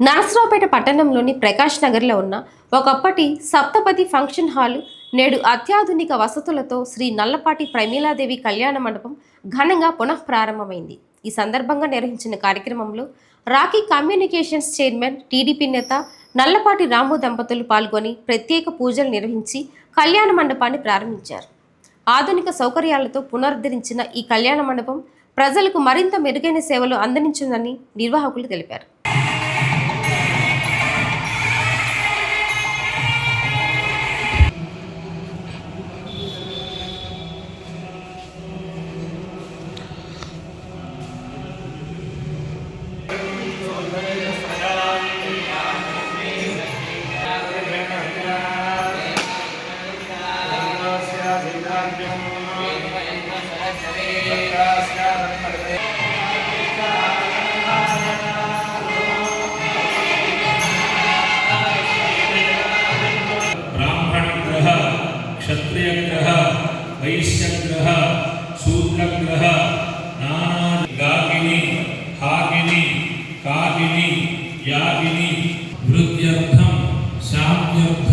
నరసరావుపేట పట్టణంలోని ప్రకాష్ నగర్లో ఉన్న ఒకప్పటి సప్తపది ఫంక్షన్ హాల్ నేడు అత్యాధునిక వసతులతో శ్రీ నల్లపాటి ప్రమీలాదేవి కళ్యాణ మండపం ఘనంగా పునఃప్రారంభమైంది. ఈ సందర్భంగా నిర్వహించిన కార్యక్రమంలో రాఖీ కమ్యూనికేషన్స్ చైర్మన్ టీడీపీ నేత నల్లపాటి రాము దంపతులు పాల్గొని ప్రత్యేక పూజలు నిర్వహించి కళ్యాణ మండపాన్ని ప్రారంభించారు. ఆధునిక సౌకర్యాలతో పునరుద్ధరించిన ఈ కళ్యాణ మండపం ప్రజలకు మరింత మెరుగైన సేవలు అందించిందని నిర్వాహకులు తెలిపారు. ब्राह्मणग्रह क्षत्रियग्रह वैश्यग्रह शूद्रग्रह नाना गागिनी हागिनी कागिनी यागिनी वृद्ध्यर्थं शान्त्यर्थं